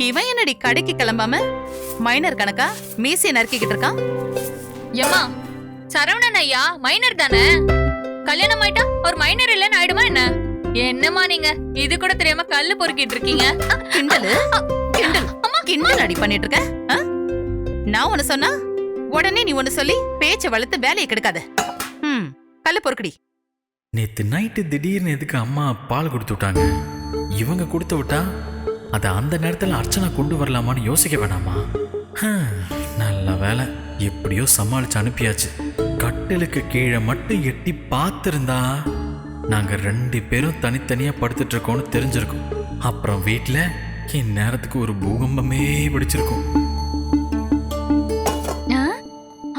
இவன் என்னடி கடைக்கு கிளம்பாம மைனர் கணக்கா மீசிய நறுக்கிக்கிட்டு இருக்கான்? ஏமா சரவணன் ஐயா மைனர் தானே, கல்யாணம் ஆயிட்டா ஒரு மைனர் இல்லன்னு ஆயிடுமா என்ன? என்னமா நீங்க இது கூட தெரியாம கல்லு பொறுக்கிட்டு இருக்கீங்க. கிண்டலு கிண்டல் கிண்டல் அடி பண்ணிட்டு இருக்க. நான் ஒண்ணு சொன்னா உடனே நீ ஒண்ணு சொல்லி பேச்ச வளர்த்து வேலையை கெடுக்காத. கல்லு பொறுக்கடி. நேத்து நைட்டு திடீர்னு எதுக்கு அம்மா பால் கொடுத்து விட்டாங்க? இவங்க கொடுத்து விட்டா அதை அந்த நேரத்தில் அர்ச்சனா கொண்டு வரலாமான்னு யோசிக்க வேணாமா? நல்ல வேலை, எப்படியோ சமாளிச்சு அனுப்பியாச்சு. கட்டிலுக்கு கீழே மட்டும் எட்டி பார்த்திருந்தா நாங்க 2 பேரும் தனித்தனியா படுத்துட்டு இருக்கோம்னு தெரிஞ்சிருக்கோம். அப்புறம் வீட்டுல இந்நேரத்துக்கு ஒரு பூகம்பமே பிடிச்சிருக்கும்.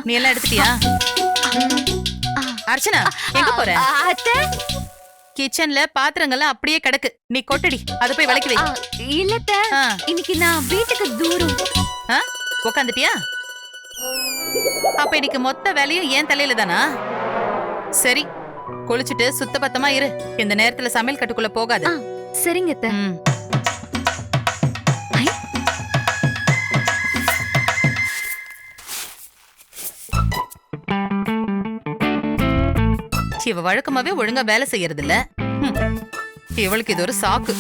நீ எல்லாம் எடுத்துட்டியா? அர்ச்சனா எங்க போற? கிச்சன்ல பாத்திரங்கள்லாம் அப்படியே கிடக்கு, நீ கொட்டடி, அதை போய் விளக்கி வை. இல்லத்த, இன்னைக்கு நான் வீட்டுக்கு தூரம். உக்காந்துட்டியா? அப்ப இன்னைக்கு மொத்த வேலையும் ஏன் தலையில தானா? சரி, குளிச்சுட்டு சுத்த பத்தமா இரு. இந்த நேரத்துல சமையல் கட்டுக்குள்ள போகாது. சரிங்க. இவ வழக்கமாவே ஒழுங்கா வேலை செய்யறது இல்ல. இவளுக்கு இது ஒரு சாக்கு.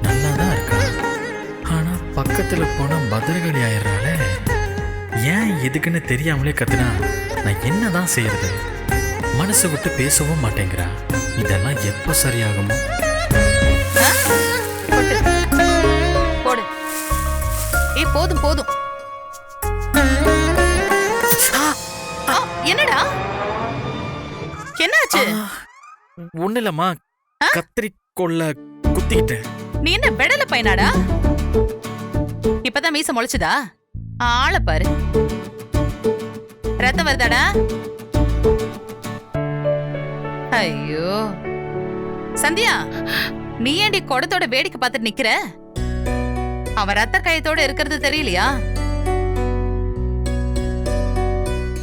நல்லாதான் இருக்கா, ஆனா பக்கத்துல போனா பத்திரகாளி ஆயிடுறாளே. ஏன் எதுக்குன்னு தெரியாமலே கத்துனா நான் என்னதான் செய்யறது? மனசு விட்டு பேசவும் மாட்டேங்கிறா. இதெல்லாம் எப்ப சரியாகுமோ? போடு. போதும் போதும். என்னடா என்னாச்சு? ஒண்ணு இல்லம்மா, கத்திரிக்கோல்ல குத்திக்கிட்டேன். நீ என்ன பெடல பையனாடா? இப்பதான் மீச முளைச்சுதா? ஆள பாரு. ரத்தம் வருதாடா? ஐயோ சந்தியா, நீ ஏண்டி குடத்தோட வேடிக்கை பார்த்துட்டு நிக்கிற? அவன் ரத்த கயத்தோட இருக்கிறது தெரியலையா?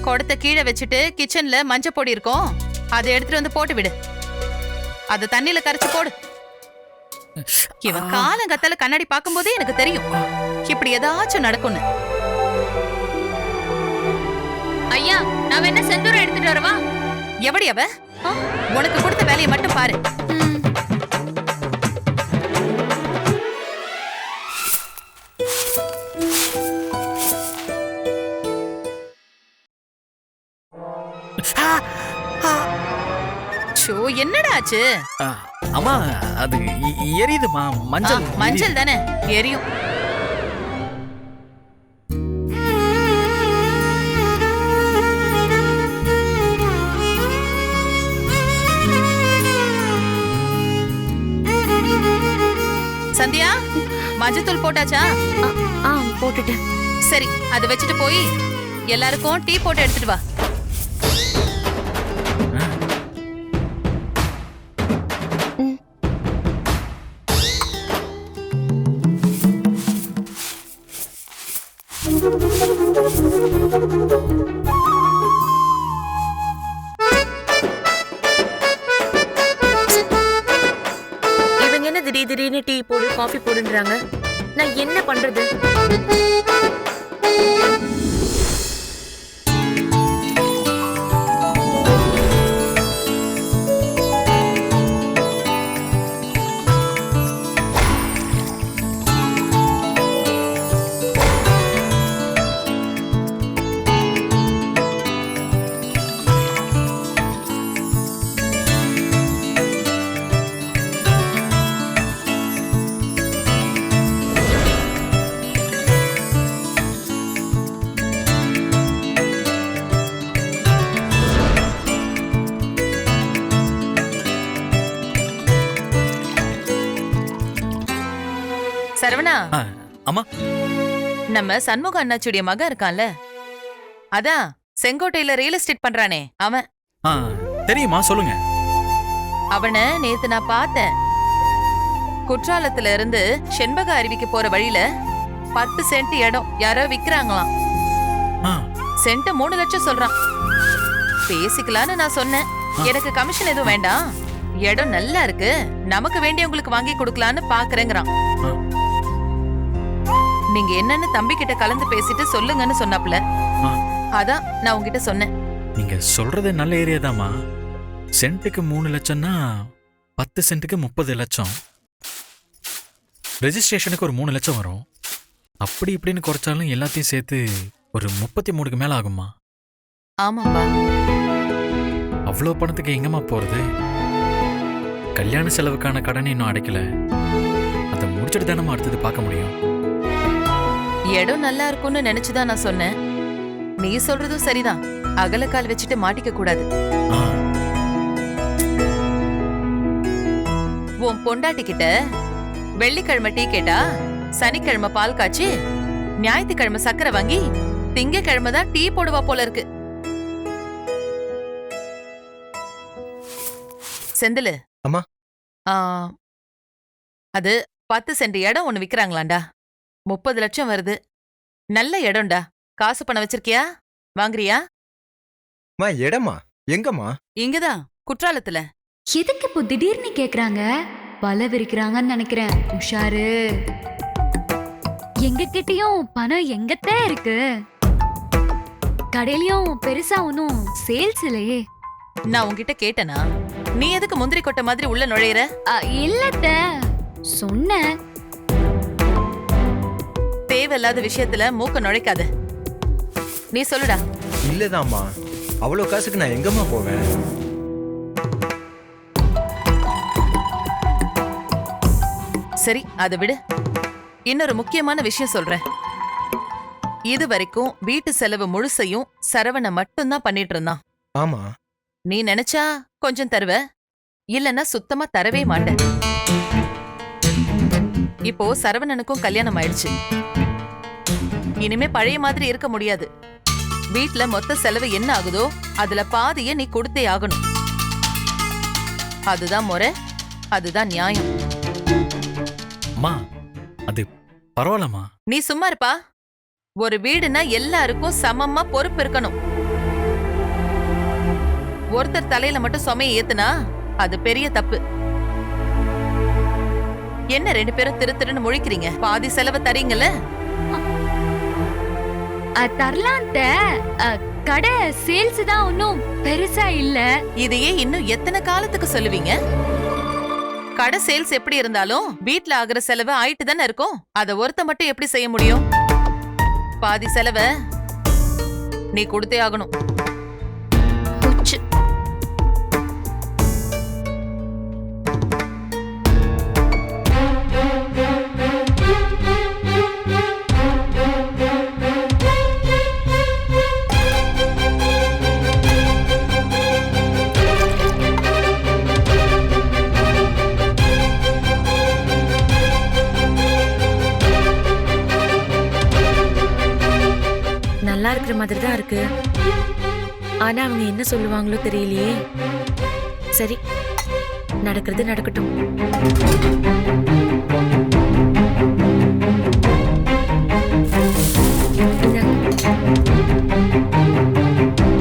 குடத்தை கீழே வச்சுட்டு கிச்சன்ல மஞ்சள் பொடி இருக்கும், அதை எடுத்துட்டு வந்து போட்டு விடு. அதை தண்ணியில கரைச்சு போடு. இவன் காலங்கத்தால கண்ணாடி பார்க்கும் போதே எனக்கு தெரியும் இப்படி ஏதாச்சும் நடக்கும்னு. ஐயா, நான் என்ன செந்தூரம் எடுத்துட்டு வரவா? எப்படி அவ? உனக்கு கொடுத்த வேலையை மட்டும் பாரு. என்னடா ஆச்சு? அம்மா, அது எரியுதுமா. மஞ்சள் மஞ்சள் தானே எரியும். சந்தியா, மஞ்சத்தூள் போட்டாச்சா? போட்டுட்டேன். சரி, அதை வச்சுட்டு போய் எல்லாருக்கும் டீ போட்டு எடுத்துட்டு வா. இவங்க என்ன திடீர்னு டீ போடு காஃபி போடுன்றாங்க? நான் என்ன பண்றது? சரவணா, அம்மா, நம்ம சண்முக அண்ணாச்சுடைய மகன் இருக்கான்ல, அதான் செங்கோட்டையில ரியல் எஸ்டேட் பண்றானே அவன். தெரியுமா, சொல்லுங்க. அவனை நேத்து நான் பார்த்தேன். குற்றாலத்துல இருந்து செண்பக அருவிக்கு போற வழியில 10 சென்ட் இடம் யாரோ விக்கிறாங்களாம். ஆ சென்ட் 3 லட்சம் சொல்றான். பேசிக்கலான்னு நான் சொன்னேன். எனக்கு கமிஷன் எதுவும் வேண்டாம், இடம் நல்லா இருக்கு, நமக்கு வேண்டியவங்களுக்கு வாங்கி கொடுக்கலான்னு பாக்குறேங்கிறான். ஆ. நீங்க என்னன்னு தம்பி கிட்ட கலந்து பேசிட்டு சொல்லுங்கன்னு சொன்னாப்ல. ஆ. அதான் நான் உங்ககிட்ட சொன்னேன். நீங்க சொல்றது நல்ல ஏரியா தாம்மா. சென்ட்டுக்கு 3 லட்சம்னா 10 சென்ட்டுக்கு 30 லட்சம். ரெஜிஸ்ட்ரேஷனுக்கு ஒரு 3 லட்சம் வரும். அப்படி இப்படின்னு குறைச்சாலும் எல்லாத்தையும் சேர்த்து ஒரு 33க்கு மேல ஆகுமா? ஆமாப்பா. அவ்வளோ பணத்துக்கு எங்கம்மா போறது? கல்யாண செலவுக்கான கடனை இன்னும் அடைக்கல. அதை முடிச்சுட்டு தானம்மா அடுத்தது பார்க்க முடியும். இடம் நல்லா இருக்கும்னு நினைச்சுதான் நான் சொன்னேன். நீ சொல்றதும் சரிதான், அகலக்கால் வச்சுட்டு மாட்டிக்க கூடாது. ஆ, உன் பொண்டாட்டி கிட்ட வெள்ளிக்கிழமை டீ கேட்டா சனிக்கிழமை பால் காய்ச்சி ஞாயிற்றுக்கிழமை சக்கரை வாங்கி திங்கக்கிழமை தான் டீ போடுவா போல இருக்கு. செந்திலு. அம்மா. அது 10 சென்ட் இடம் ஒண்ணு விக்கிறாங்களாண்டா. 30 லட்சம் வருது. நல்ல இடம்டா. காசு பணம் வச்சிருக்கியா? வாங்குறியா? மா இடமா எங்கம்மா? இங்கதான் குற்றாலத்துல. எதுக்கு இப்போ திடீர்னு கேக்குறாங்க? வலை விரிக்கிறாங்கன்னு நினைக்கிறேன். உஷாரு. எங்க கிட்டயும் பணம் எங்கத்தான் இருக்கு. கடையிலயும் பெருசா ஒன்னும் சேல்ஸ் இல்லையே. நான் உன்கிட்ட கேட்டனா? நீ எதுக்கு முந்திரி கொட்டை மாதிரி உள்ள நுழையிற? இல்லத்த சொன்னேன். தேவையில்லாத விஷயத்துல மூக்க நுழைக்காத. நீ சொல்லுடா. இல்லதாம்மா, அவ்வளோ காசுக்கு நான் எங்கம்மா போவேன்? சரி, அதை விடு. இன்னொரு முக்கியமான விஷயம் சொல்றேன். இது வரைக்கும் வீட்டு செலவு முழுசையும் சரவண மட்டும்தான் பண்ணிட்டு இருந்தான். ஆமா. நீ நினைச்சா கொஞ்சம் தருவ, இல்லன்னா சுத்தமா தரவே மாட்டேன். இப்போ சரவணனுக்கும் கல்யாணம் ஆயிடுச்சு. இனிமே பழைய மாதிரி இருக்க முடியாது. வீட்ல மொத்த செலவு என்ன ஆகுதோ அதுல பாதிய நீ கொடுத்தே ஆகணும். அதுதான் முறை, அதுதான் நியாயம். அம்மா அது பரவாயில்லம்மா. நீ சும்மா இருப்பா. ஒரு வீடுனா எல்லாருக்கும் சமமா பொறுப்பு இருக்கணும். ஒருத்தர் தலையில மட்டும் சுமையை ஏத்துனா அது பெரிய தப்பு. என்ன 2 பேரும் திரு திருன்னு முழிக்கிறீங்க? பாதி செலவு தரீங்கல்ல? தரலாம். கடை சேல்ஸ் தான் ஒன்னும் பெருசா இல்ல. இதையே இன்னும் எத்தனை காலத்துக்கு சொல்லுவீங்க? கடை சேல்ஸ் எப்படி இருந்தாலும் வீட்ல ஆகுற செலவு ஆயிட்டு தானே இருக்கும். அத ஒருத்த மட்டும் எப்படி செய்ய முடியும்? பாதி செலவை நீ கொடுத்தே ஆகணும். போச்சு. நல்லா இருக்கிற மாதிரி தான் இருக்கு. ஆனா அவங்க என்ன சொல்லுவாங்களோ தெரியலையே. சரி, நடக்கிறது நடக்கட்டும்.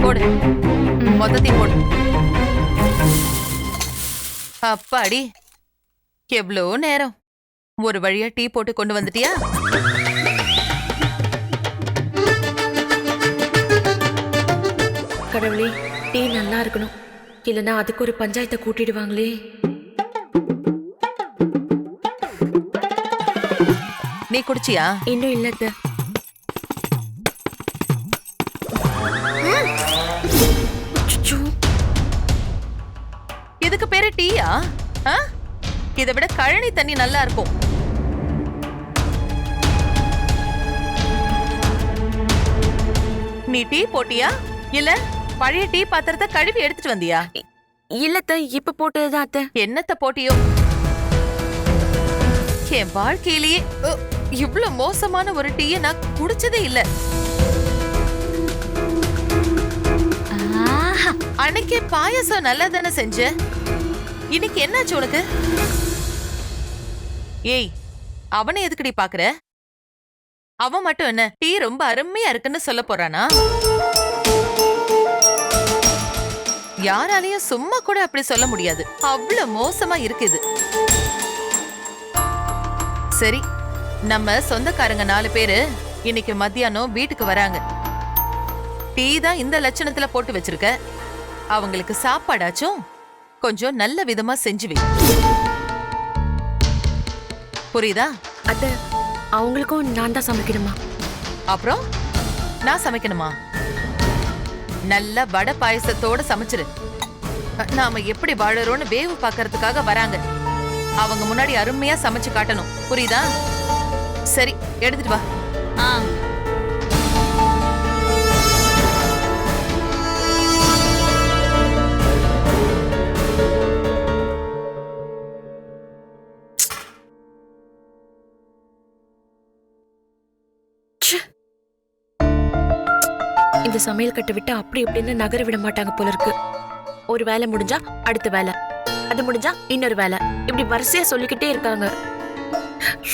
போடு, மொத்தத்தையும் போடு. அப்பாடி, எவ்வளோ நேரம்! ஒரு வழியா டீ போட்டு கொண்டு வந்துட்டியா? கடவுளே, டீ நல்லா இருக்கணும். இல்லைன்னா அதுக்கு ஒரு பஞ்சாயத்தை கூட்டிடுவாங்களே. நீ குடிச்சியா? இன்னும் இல்லத்த. இதுக்கு பேரு டீயா? இதை விட கழனி தண்ணி நல்லா இருக்கும். நீ டீ போட்டியா இல்ல பழைய டீ பாத்திரத்தை கழுவி எடுத்துட்டு வந்தியா? இல்லத்த, இப்ப போட்டதுதான் அத்த. என்னத்த போட்டியோ? என் வாழ்க்கையிலேயே இவ்ளோ மோசமான ஒரு டீயை நான் குடிச்சதே இல்ல. அன்னைக்கே பாயசம் நல்லா தானே செஞ்ச, இன்னைக்கு என்னாச்சு உனக்கு? ஏய், அவனை எதுக்குடி பாக்குற? அவன் மட்டும் என்ன டீ ரொம்ப அருமையா இருக்குன்னு சொல்ல போறானா? யாராலையும் சும்மா கூட அப்படி சொல்ல முடியாது. அவ்வளவு மோசமா இருக்குது. சரி, நம்ம சொந்தக்காரங்க 4 பேரு இன்னைக்கு மத்தியானம் வீட்டுக்கு வராங்க. டீ தான் இந்த லட்சணத்துல போட்டு வச்சிருக்க. அவங்களுக்கு சாப்பாடாச்சும் கொஞ்சம் நல்ல விதமா செஞ்சு வை. புரியுதா? அத்தை, அவங்களுக்கும் நான் தான் சமைக்கணுமா? அப்புறம் நான் சமைக்கணுமா? நல்ல வடை பாயசத்தோட சமைச்சிரு. நாம எப்படி வாழறோம்னு வேவு பார்க்கறதுக்காக வராங்க. அவங்க முன்னாடி அருமையா சமைச்சு காட்டணும். புரியுதா? சரி, எடுத்துட்டு வா. ஆ இந்த சமையல் கட்டை விட்டு அப்படி இப்படின்னு நகர விட மாட்டாங்க போல இருக்கு. ஒரு வேலை முடிஞ்சா அடுத்த வேலை, அது முடிஞ்சா இன்னொரு வேலை, இப்படி வரிசையா சொல்லிக்கிட்டே இருக்காங்க.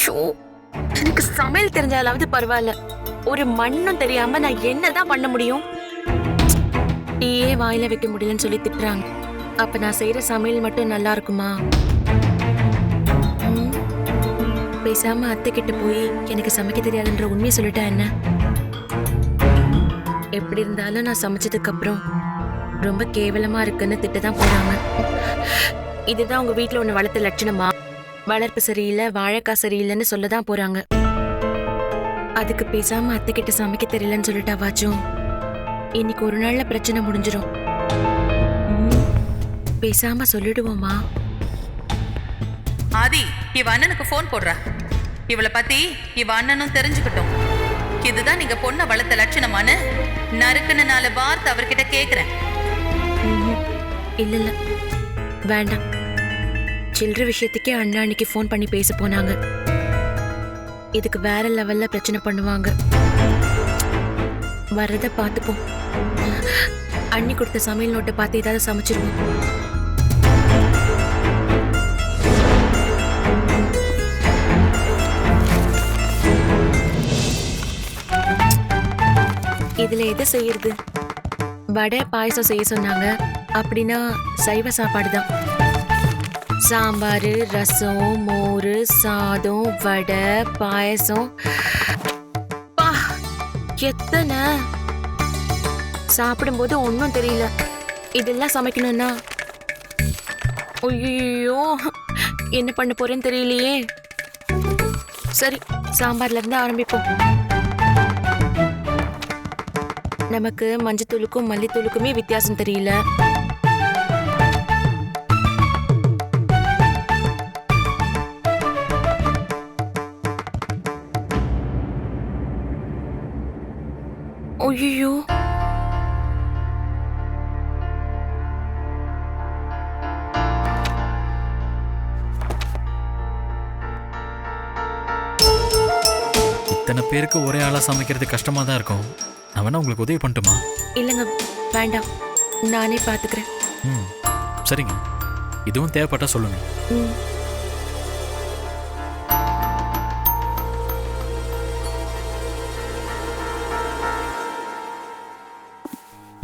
ஷோ, எனக்கு சமையல் தெரிஞ்சாலாவது பரவாயில்ல, ஒரு மண்ணும் தெரியாம நான் என்னதான் பண்ண முடியும்? டீயே வாயில வைக்க முடியலன்னு சொல்லி திட்டுறாங்க. அப்ப நான் செய்யற சமையல் மட்டும் நல்லா இருக்குமா? பேசாம அத்தை கிட்ட போய் எனக்கு சமைக்க தெரியாதுன்ற உண்மையை சொல்லிட்டா என்ன? எப்படி இருந்தாலும் நான் சமைச்சதுக்கு அப்புறம் ரொம்ப கேவலமா இருக்குன்னு திட்டதான் போறாங்க. இதுதான் உங்க வீட்டுல ஒண்ணு வளர்த்த லட்சணமா? வளர்ப்பு சரியில்லை, வாழைக்காய் சரியில்லைன்னு சொல்லதான் போறாங்க. அதுக்கு பேசாம அத்தை கிட்ட சமைக்க தெரியலன்னு சொல்லிட்டாவாச்சும் இன்னைக்கு ஒரு நாள்ல பிரச்சனை முடிஞ்சிடும். பேசாம சொல்லிடுவோமா? ஆதி, இவ அண்ணனுக்கு போன் போடுறா. இவளை பத்தி இவ அண்ணனும் தெரிஞ்சுக்கிட்டோம். இதுதான் நீங்க பொண்ண வளர்த்த லட்சணமானு நறுக்குன்னு 4 வார்த்தை அவர்கிட்ட கேக்குறேன். இல்ல இல்ல, வேண்டாம். சில்லற விஷயத்துக்கே அண்ணா அன்னைக்கு ஃபோன் பண்ணி பேச போனாங்க. இதுக்கு வேற லெவல்ல பிரச்சனை பண்ணுவாங்க. வர்றத பார்த்துப்போம். அண்ணி கொடுத்த சமையல் நோட்டை பார்த்து ஏதாவது சமைச்சிருவோம். இதுல எதை செய்யறது? வடை பாயசம் செய்ய சொன்னாங்க. அப்படின்னா சைவ சாப்பாடு தான். சாம்பார், ரசம், மோர், சாதம், வடை, பாயசம். பா, எத்தனை! சாப்பிடும்போது ஒன்றும் தெரியல. இதெல்லாம் சமைக்கணும்னா ஐயோ, என்ன பண்ண போறேன்னு தெரியலையே. சரி, சாம்பார்ல இருந்து ஆரம்பிப்போம். நமக்கு மஞ்சத்தூளுக்கும் மல்லித்தூளுக்குமே வித்தியாசம் தெரியல. ஐயோ, இத்தனை பேருக்கு ஒரே ஆளா சமைக்கிறது கஷ்டமா தான் இருக்கும். நான் வேணா உங்களுக்கு உதவி பண்ணட்டுமா? இல்லைங்க, வேண்டாம். நானே பாத்துக்கிறேன். சரிங்க, இதுவும் தேவைப்பட்டா சொல்லுங்க.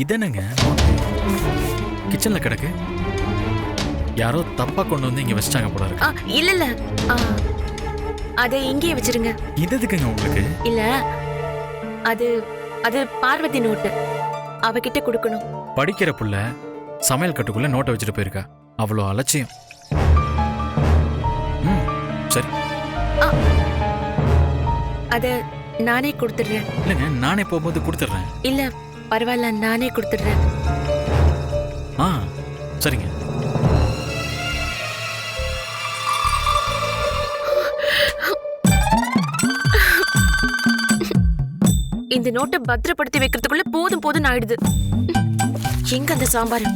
இதென்னங்க கிச்சன்ல கிடக்கு? யாரோ தப்பா கொண்டு வந்து இங்க வச்சிட்டாங்க போல இருக்கு. இல்ல இல்ல, அதை இங்கேயே வச்சிருங்க. இது எதுக்குங்க உங்களுக்கு? இல்ல, அது அது பார்வதி நோட்டு. அவகிட்ட கொடுக்கணும். படிக்கிற புள்ள சமையல் கட்டுக்குள்ள நோட்டை வச்சுட்டு போயிருக்கா. அவ்வளோ அலட்சியம். சரி, அத நானே கொடுத்துடுறேன். இல்லைங்க, நானே போகும்போது கொடுத்துட்றேன். இல்ல பரவாயில்ல, நானே கொடுத்துடுறேன். சரிங்க. இந்த நோட்டை பத்திரப்படுத்தி வைக்கிறதுக்குள்ள போதும் போதும் ஆயிடுது. எங்க அந்த சாம்பார்?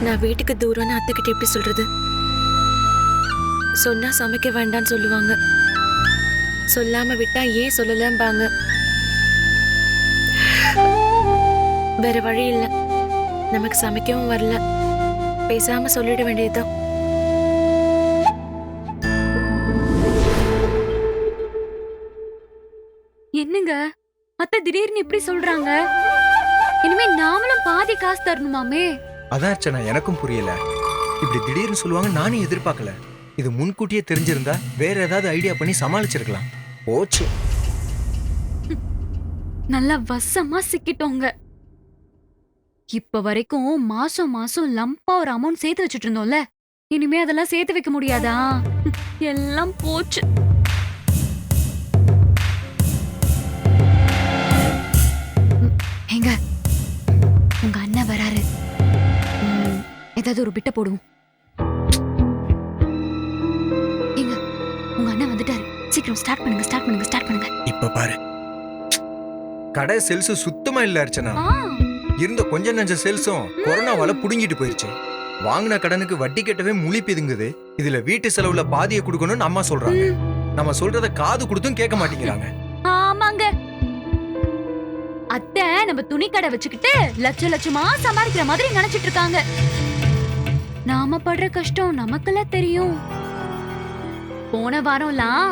நான் வீட்டுக்கு தூரம்னு அத்தை கிட்ட எப்படி சொல்றது? சொன்னா சமைக்க வேண்டாம்னு சொல்லுவாங்க, சொல்லாம விட்டா ஏன் சொல்லலம்பாங்க. வேற வழி இல்ல, நமக்கு சமைக்கவும் வரல, பேசாம சொல்லிட வேண்டியதுதான். என்னங்க அத்தை திடீர்னு இப்படி சொல்றாங்க? இனிமே நாமளும் பாதி காசு தரணுமாமே? அதான் அர்ச்சனா, எனக்கும் புரியல. இப்படி திடீர்னு சொல்லுவாங்க நானும் எதிர்பார்க்கல. இது முன்கூட்டியே தெரிஞ்சிருந்தா வேற ஏதாவது ஐடியா பண்ணி சமாளிச்சிருக்கலாம். போச்சு. நல்லா வசமா சிக்கிட்டோங்க. இப்ப வரைக்கும் மாசம் மாசம் லம்பா ஒரு அமௌண்ட் சேர்த்து வச்சுட்டு இருந்தோம்ல, இனிமே அதெல்லாம் சேர்த்து வைக்க முடியாதா? எல்லாம் போச்சு. ஏங்க, உங்க அண்ணன் வராரு. ஏதாவது ஒரு பிட்ட போடுவோம். ஏங்க, உங்க அண்ணன் வந்துட்டாரு. சீக்கிரம் ஸ்டார்ட் பண்ணுங்க, ஸ்டார்ட் பண்ணுங்க, ஸ்டார்ட் பண்ணுங்க. இப்ப பாரு, கடை செல்ஸ் சுத்தமா இல்ல அர்ச்சனா. ஆ, இருந்த கொஞ்ச நஞ்ச செல்ஸும் கொரோனாவால புடுங்கிட்டு போயிருச்சு. வாங்கின கடனுக்கு வட்டி கட்டவே முழி பிதுங்குது. இதுல வீட்டு செலவுல பாதியை கொடுக்கணும்னு அம்மா சொல்றாங்க. நம்ம சொல்றத காது கொடுத்தும் கேட்க மாட்டேங்கிறாங்க. ஆமாங்க. அத்தை நம்ம துணி கடை வச்சுக்கிட்டு லட்ச லட்சமா சம்பாதிக்கிற மாதிரி நினைச்சிட்டு இருக்காங்க. நாம படுற கஷ்டம் நமக்கெல்லாம் தெரியும். போன வாரம்லாம்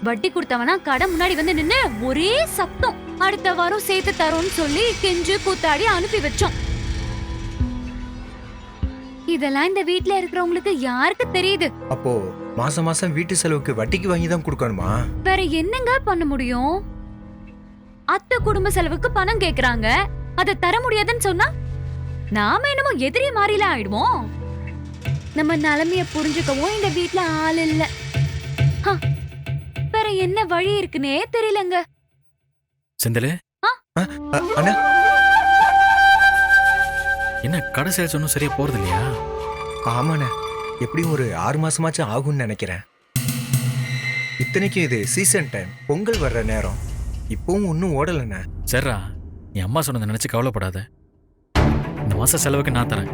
வட்டி கொடுத்தவனா கடை முன்னாடி வந்து நின்னு ஒரே சத்தம், அடுத்த வாரம் சேர்த்து தரோம்னு சொல்லி கெஞ்சு கூத்தாடி அனுப்பி வச்சோம். இதெல்லாம் இந்த வீட்ல இருக்கிறவங்களுக்கு யாருக்கு தெரியுது? அப்போ மாசம் மாசம் வீட்டு செலவுக்கு வட்டிக்கு வாங்கி தான் கொடுக்கணுமா? வேற என்னங்க பண்ண முடியும்? அத்தை குடும்ப செலவுக்கு பணம் கேக்குறாங்க, அதை தர முடியாதுன்னு சொன்னா நாம என்னமோ எதிரி மாறில ஆயிடுவோம். நம்ம நிலைமைய புரிஞ்சுக்கவும் இந்த வீட்ல ஆள் இல்ல. வேற என்ன வழி இருக்குன்னே தெரியலங்க. செந்தில், அண்ணா, என்ன கடை சேல்ஸ் ஒன்றும் சரியா போறது இல்லையா? ஆமாண்ணே, எப்படியும் ஒரு 6 மாசமாச்சும் ஆகும்னு நினைக்கிறேன். இத்தனைக்கும் இது சீசன் டைம், பொங்கல் வர்ற நேரம். இப்பவும் ஒன்னும் ஓடலண்ணே. சரிடா, என் அம்மா சொன்னதை நினைச்சு கவலைப்படாத. இந்த மாச செலவுக்கு நான் தரேன்.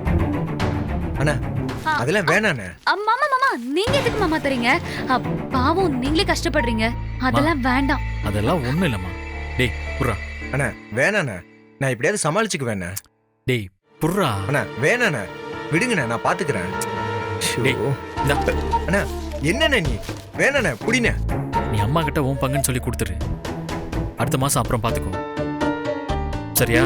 அண்ணா, அதெல்லாம் வேணாண்ணே. மாமா மாமா, நீங்க எதுக்கு மாமா தரீங்க? பாவம், நீங்களே கஷ்டப்படுறீங்க. அதெல்லாம் வேண்டாம். அதெல்லாம் ஒண்ணும் இல்லம்மா. டேய் புர்ரா. அண்ணா வேணாண்ணே, நான் எப்படியாவது சமாளிச்சுக்கு வேணே. டேய் புர்ரா. அண்ணா வேணாண்ணே, விடுங்கண்ணே, நான் பாத்துக்கிறேன். டேய், இந்தா. அண்ணா என்னண்ணே நீ? வேணாண்ணே, புடிண்ணே. நீ அம்மா கிட்ட உன் பங்குன்னு சொல்லி கொடுத்துரு. அடுத்த மாசம் அப்புறம் பாத்துக்கோ, சரியா?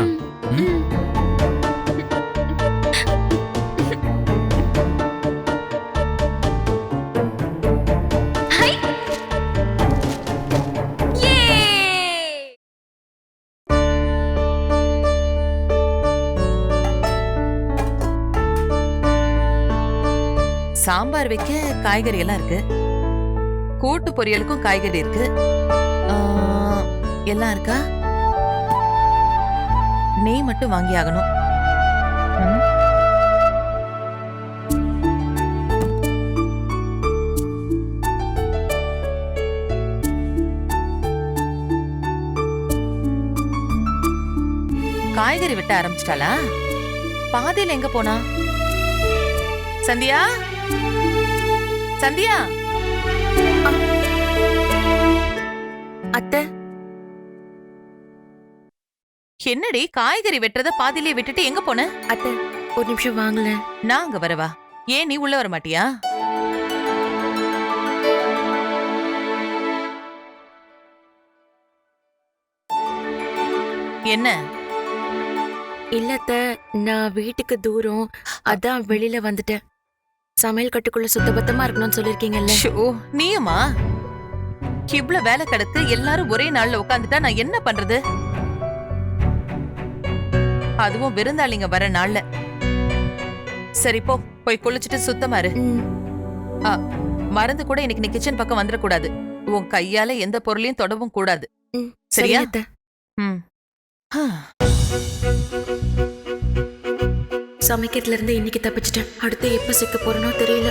சாம்பார் வைக்க காய்கறி எல்லாம் இருக்கு, கூட்டு பொரியலுக்கும் காய்கறி இருக்கு, எல்லாம் இருக்கா? நெய் மட்டும் வாங்கி ஆகணும். காய்கறி வெட்ட ஆரம்பிச்சிட்டாளா? பாதியில எங்க போனா? சந்தியா, சந்தியா. அத்தை, என்னடி காய்கறி வெட்டுறத பாதியிலே விட்டுட்டு எங்க போன? அத்தை ஒரு நிமிஷம் வாங்கல. நான் அங்க வரவா? ஏன் நீ உள்ள வர மாட்டியா? என்ன? இல்ல அத்தை, நான் வீட்டுக்கு தூரம், அதான் வெளியில வந்துட்டேன். சமையல் கட்டுக்குள்ள சுத்தபத்தமா இருக்கணும்னு சொல்லிருக்கீங்கல்ல. நீயுமா? இவ்ளோ வேலை கிடக்கு, எல்லாரும் ஒரே நாள்ல உட்காந்துட்டா நான் என்ன பண்றது? அதுவும் விருந்தாளிங்க வர நாள்ல. சரி போ, போய் குளிச்சுட்டு சுத்தமா இரு. மறந்து கூட இன்னைக்கு நீ கிச்சன் பக்கம் வந்துடக்கூடாது. உன் கையால எந்த பொருளையும் தொடவும் கூடாது, சரியா? சமைக்கிறதுல இருந்து இன்னைக்கு தப்பிச்சிட்டேன். அடுத்து எப்ப சிக்க போறனோ தெரியல.